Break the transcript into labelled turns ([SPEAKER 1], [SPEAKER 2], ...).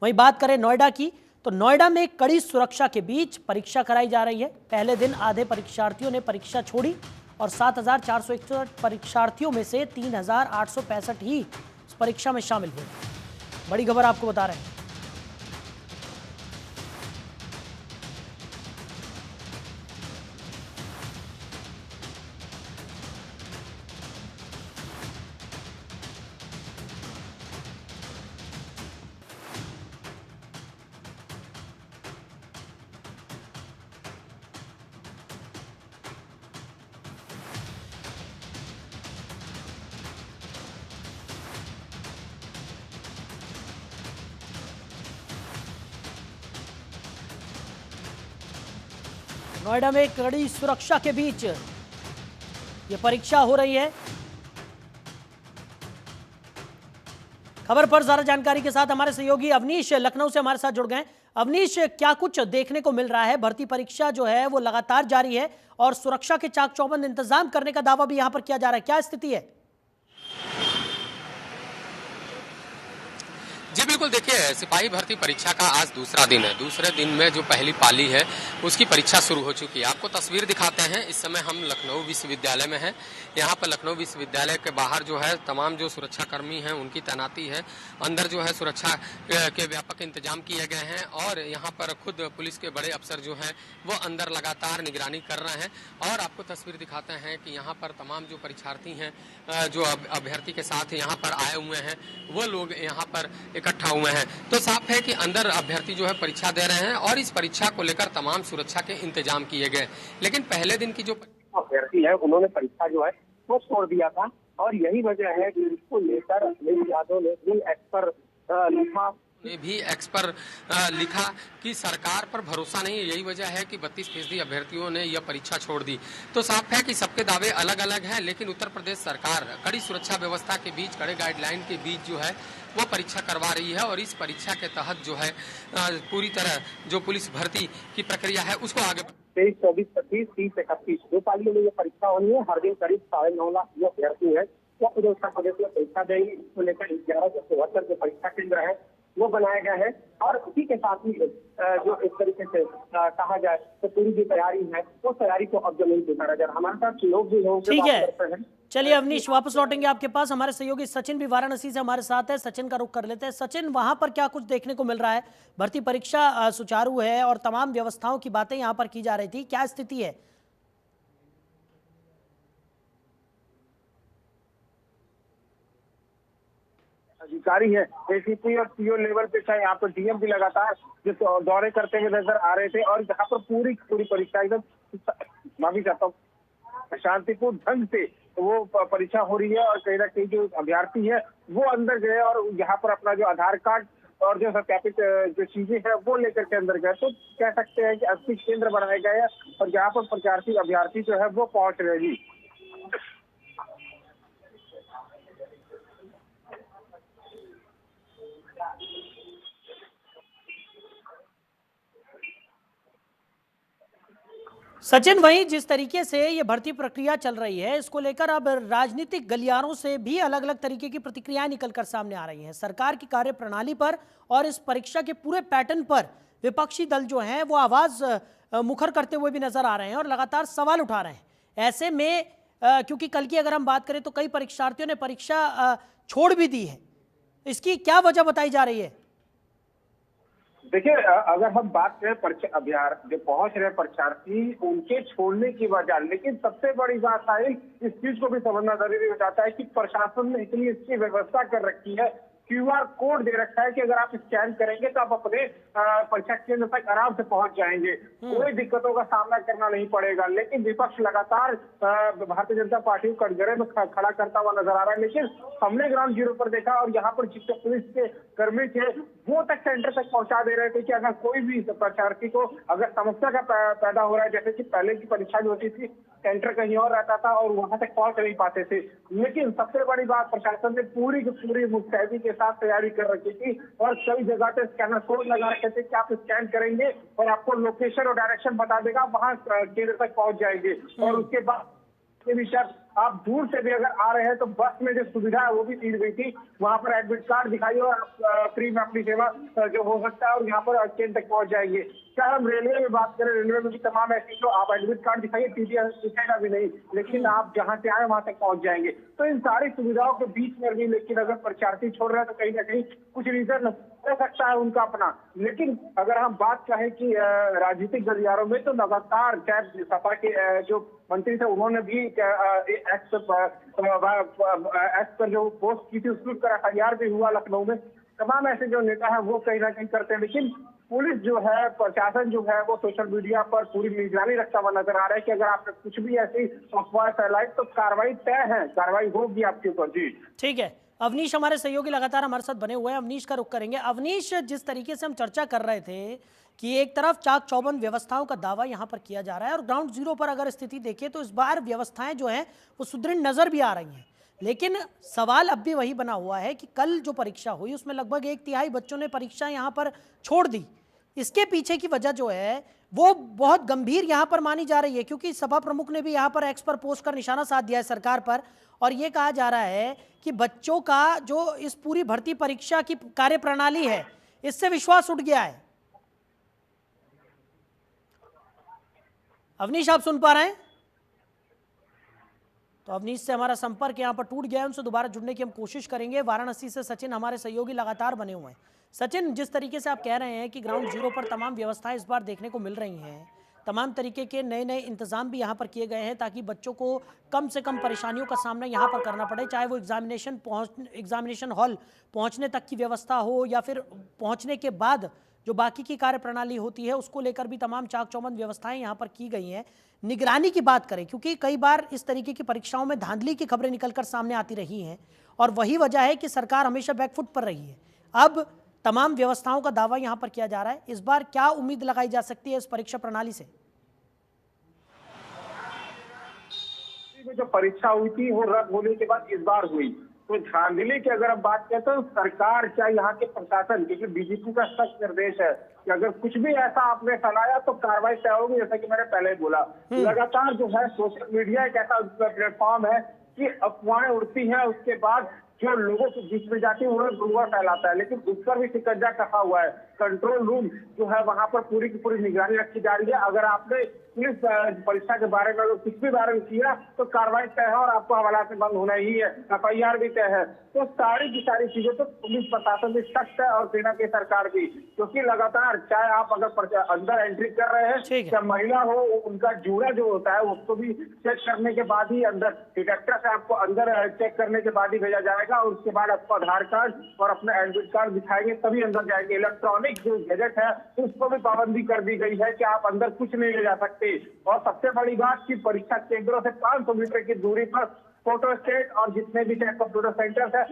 [SPEAKER 1] वहीं बात करें नोएडा की, तो नोएडा में कड़ी सुरक्षा के बीच परीक्षा कराई जा रही है। पहले दिन आधे परीक्षार्थियों ने परीक्षा छोड़ी और 7,461 परीक्षार्थियों में से 3,865 ही इस परीक्षा में शामिल हुए। बड़ी खबर आपको बता रहे हैं। नोएडा में कड़ी सुरक्षा के बीच ये परीक्षा हो रही है। खबर पर ज्यादा जानकारी के साथ हमारे सहयोगी अवनीश लखनऊ से हमारे साथ जुड़ गए। अवनीश, क्या कुछ देखने को मिल रहा है? भर्ती परीक्षा जो है वो लगातार जारी है और सुरक्षा के चाक चौबंद इंतजाम करने का दावा भी यहां पर किया जा रहा है, क्या स्थिति है?
[SPEAKER 2] जी बिल्कुल, देखिए सिपाही भर्ती परीक्षा का आज दूसरा दिन है। दूसरे दिन में जो पहली पाली है उसकी परीक्षा शुरू हो चुकी है। आपको तस्वीर दिखाते हैं। इस समय हम लखनऊ विश्वविद्यालय में हैं। यहाँ पर लखनऊ विश्वविद्यालय के बाहर जो है तमाम जो सुरक्षाकर्मी हैं उनकी तैनाती है। अंदर जो है सुरक्षा के व्यापक इंतजाम किए गए हैं और यहाँ पर खुद पुलिस के बड़े अफसर जो हैं वो अंदर लगातार निगरानी कर रहे हैं। और आपको तस्वीर दिखाते हैं कि यहाँ पर तमाम जो परीक्षार्थी हैं जो अभ्यर्थी के साथ यहाँ पर आए हुए हैं वो लोग यहाँ पर इकट्ठा हुए हैं। तो साफ है कि अंदर अभ्यर्थी जो है परीक्षा दे रहे हैं और इस परीक्षा को लेकर तमाम सुरक्षा के इंतजाम किए गए। लेकिन पहले दिन की जो
[SPEAKER 3] अभ्यर्थी है उन्होंने परीक्षा जो है वो छोड़ दिया था और यही वजह है कि इसको लेकर अखिलेश यादव ने भी
[SPEAKER 2] एक्स पर लिखा कि सरकार पर भरोसा नहीं है। यही वजह है कि 32% अभ्यर्थियों ने यह परीक्षा छोड़ दी। तो साफ है कि सबके दावे अलग अलग हैं, लेकिन उत्तर प्रदेश सरकार कड़ी सुरक्षा व्यवस्था के बीच, कड़े गाइडलाइन के बीच जो है वो परीक्षा करवा रही है और इस परीक्षा के तहत जो है पूरी तरह जो पुलिस भर्ती की प्रक्रिया है उसको आगे
[SPEAKER 3] 23, 24, 25, 30, 31 दो पालियों में ये परीक्षा होनी है। हर दिन करीब 9.5 लाख जो अभ्यर्थी है वो खुद उत्तर प्रदेश में परीक्षा देंगे। इसको लेकर 1174 जो परीक्षा केंद्र है वो बनाया गया है और उसी के साथ ही जो इस तरीके से कहा जाए तो पूरी जो तैयारी है वो तैयारी को अब जमीन पे उतारा जा रहा है। हमारे साथ लोग जो है
[SPEAKER 1] ठीक है, चलिए अवनीश वापस लौटेंगे आपके पास। हमारे सहयोगी सचिन भी वाराणसी से हमारे साथ है। सचिन का रुख कर लेते हैं। सचिन, वहां पर क्या कुछ देखने को मिल रहा है? भर्ती परीक्षा सुचारू है और तमाम व्यवस्थाओं की बातें यहां पर की जा रही थी, क्या स्थिति है?
[SPEAKER 3] अधिकारी है एसीपी और सीओ लेवल पे चाहे यहाँ पर डीएम भी लगातार जो दौरे करते हुए नजर आ रहे थे और यहाँ पर पूरी परीक्षा एकदम माफी चाहता हूँ शांतिपूर्ण ढंग से वो परीक्षा हो रही है और कहीं ना कहीं जो अभ्यर्थी है वो अंदर गए और यहाँ पर अपना जो आधार कार्ड और जो सत्यापित जो चीजें हैं वो लेकर के अंदर गए। तो कह सकते हैं कि 80 केंद्र बनाए गए हैं और यहाँ पर प्रत्याशी अभ्यर्थी जो है वो पहुंच रहे जी।
[SPEAKER 1] सचिन, वहीं जिस तरीके से ये भर्ती प्रक्रिया चल रही है इसको लेकर अब राजनीतिक गलियारों से भी अलग अलग तरीके की प्रतिक्रियाएं निकलकर सामने आ रही हैं। सरकार की कार्यप्रणाली पर और इस परीक्षा के पूरे पैटर्न पर विपक्षी दल जो हैं वो आवाज मुखर करते हुए भी नजर आ रहे हैं और लगातार सवाल उठा रहे हैं। ऐसे में क्योंकि कल की अगर हम बात करें तो कई परीक्षार्थियों ने परीक्षा छोड़ भी दी है, इसकी क्या वजह बताई जा रही है?
[SPEAKER 3] देखिए, अगर हम बात करें जो पहुंच रहे परीक्षार्थी उनके छोड़ने की वजह, लेकिन सबसे बड़ी बात आई इस चीज को भी समझना जरूरी हो जाता है कि प्रशासन ने इतनी इसकी व्यवस्था कर रखी है, क्यूआर कोड दे रखा है कि अगर आप स्कैन करेंगे तो आप अपने परीक्षा केंद्र तक आराम से पहुंच जाएंगे, कोई दिक्कतों का सामना करना नहीं पड़ेगा। लेकिन विपक्ष लगातार भारतीय जनता पार्टी को कटघरे में खड़ा करता हुआ नजर आ रहा है। लेकिन हमने ग्राउंड जीरो पर देखा और यहाँ पर जितने पुलिस के कर्मी थे वो तक सेंटर तक पहुंचा दे रहे थे कि अगर कोई भी परीक्षार्थी को अगर समस्या का पैदा हो रहा है, जैसे कि पहले की परीक्षा जो होती थी सेंटर कहीं और रहता था और वहां तक पहुंच नहीं पाते थे। लेकिन सबसे बड़ी बात, प्रशासन ने पूरी की पूरी मुस्तैदी के साथ तैयारी कर रखी थी और कई जगह पे स्कैनर कोड लगा रखे थे कि आप स्कैन करेंगे और आपको लोकेशन और डायरेक्शन बता देगा, वहां केंद्र तक पहुंच जाएंगे। और उसके बाद आप दूर से भी अगर आ रहे हैं तो बस में जो सुविधा है वो भी दी गई थी। वहां पर एडमिट कार्ड दिखाइए और फ्री में अपनी सेवा जो हो सकता है और यहाँ पर केंद्र तक पहुंच जाएंगे। क्या हम रेलवे में बात करें, रेलवे में भी तमाम ऐसी तो आप एडमिट कार्ड दिखाइए, टीटीआर दिखेगा भी नहीं, लेकिन आप जहां से आए वहां तक पहुंच जाएंगे। तो इन सारी सुविधाओं के बीच में भी लेकिन अगर परीक्षार्थी छोड़ रहे हैं तो कहीं ना कहीं कुछ रीजन हो सकता है उनका अपना। लेकिन अगर हम बात करें कि राजनीतिक गलियारों में तो लगातार चाहे सपा के जो मंत्री थे उन्होंने भी एक्ट पर जो पोस्ट की थी उसके ऊपर FIR भी हुआ लखनऊ में। तमाम ऐसे जो नेता है वो कहीं ना कहीं करते हैं, लेकिन पुलिस जो है, प्रशासन जो है वो सोशल मीडिया पर पूरी निगरानी रखता हुआ नजर आ रहा है कि अगर आपने कुछ भी ऐसी अफवाह फैलाई तो कार्रवाई तय है, कार्रवाई होगी आपके ऊपर। जी
[SPEAKER 1] ठीक है, अवनीश हमारे सहयोगी लगातार हमारे साथ बने हुए हैं, अवनीश का रुख करेंगे। अवनीश, जिस तरीके से हम चर्चा कर रहे थे कि एक तरफ चाक चौबंद व्यवस्थाओं का दावा यहाँ पर किया जा रहा है और ग्राउंड जीरो पर अगर स्थिति देखें तो इस बार व्यवस्थाएं जो हैं वो सुदृढ़ नजर भी आ रही हैं, लेकिन सवाल अब भी वही बना हुआ है कि कल जो परीक्षा हुई उसमें लगभग 1/3 बच्चों ने परीक्षा यहाँ पर छोड़ दी। इसके पीछे की वजह जो है वो बहुत गंभीर यहाँ पर मानी जा रही है, क्योंकि सभा प्रमुख ने भी यहाँ पर एक्स पर पोस्ट कर निशाना साध दिया है सरकार पर और ये कहा जा रहा है कि बच्चों का जो इस पूरी भर्ती परीक्षा की कार्यप्रणाली है इससे विश्वास उठ गया है। अवनीश, आप सुन पा रहे हैं? तो अवनीश से हमारा संपर्क यहाँ पर टूट गया है, उनसे दोबारा जुड़ने की हम कोशिश करेंगे। वाराणसी से सचिन हमारे सहयोगी लगातार बने हुए हैं। सचिन, जिस तरीके से आप कह रहे हैं कि ग्राउंड जीरो पर तमाम व्यवस्थाएं इस बार देखने को मिल रही हैं, तमाम तरीके के नए नए इंतजाम भी यहाँ पर किए गए हैं ताकि बच्चों को कम से कम परेशानियों का सामना यहाँ पर करना पड़े, चाहे वो एग्जामिनेशन हॉल पहुँचने तक की व्यवस्था हो या फिर पहुँचने के बाद जो बाकी की कार्यप्रणाली होती है उसको लेकर भी तमाम चाक चौबंद व्यवस्थाएं यहाँ पर की गई हैं। निगरानी की बात करें, क्योंकि कई बार इस तरीके की परीक्षाओं में धांधली की खबरें निकलकर सामने आती रही हैं और वही वजह है कि सरकार हमेशा बैकफुट पर रही है। अब तमाम व्यवस्थाओं का दावा यहाँ पर किया जा रहा है, इस बार क्या उम्मीद लगाई जा सकती है इस परीक्षा प्रणाली से?
[SPEAKER 3] जो परीक्षा हुई थी वो रद्द होने के बाद इस बार हुई, तो धांधली की अगर हम बात करें तो सरकार चाहे यहाँ के प्रशासन, क्योंकि डीजीपी का सख्त निर्देश है कि अगर कुछ भी ऐसा आपने फैलाया तो कार्रवाई तय होगी, जैसा कि मैंने पहले बोला। लगातार जो है सोशल मीडिया एक ऐसा प्लेटफॉर्म है कि अफवाहें उड़ती हैं, उसके बाद जो लोगों के बीच में जाती है उन्हें गुमराह फैलाता है, लेकिन उस पर भी शिकंजा कसा हुआ है। कंट्रोल रूम जो है वहां पर पूरी की पूरी निगरानी रखी जा रही है। अगर आपने पुलिस परीक्षा के बारे में कुछ भी बारे में किया तो कार्रवाई तय है और आपको हवाला से बंद होना ही है, FIR भी तय है। तो सारी की सारी चीजें तो पुलिस प्रशासन भी सख्त है और सेना की सरकार भी, क्योंकि लगातार चाहे आप अगर अंदर एंट्री कर रहे हैं, चाहे महिला हो, उनका जूड़ा जो होता है उसको भी चेक करने के बाद ही अंदर डिटेक्टर से आपको अंदर चेक करने के बाद ही भेजा जाएगा और उसके बाद आपको आधार कार्ड और अपना एडमिट कार्ड दिखाएंगे तभी अंदर जाएंगे। इलेक्ट्रॉनिक जो गैजेट है उस पर भी पाबंदी कर दी गई है कि आप अंदर कुछ नहीं ले जा सकते। और सबसे बड़ी बात कि परीक्षा केंद्रों से 500 मीटर की दूरी पर फोटो स्टेट और जितने भी कंप्यूटर सेंटर्स है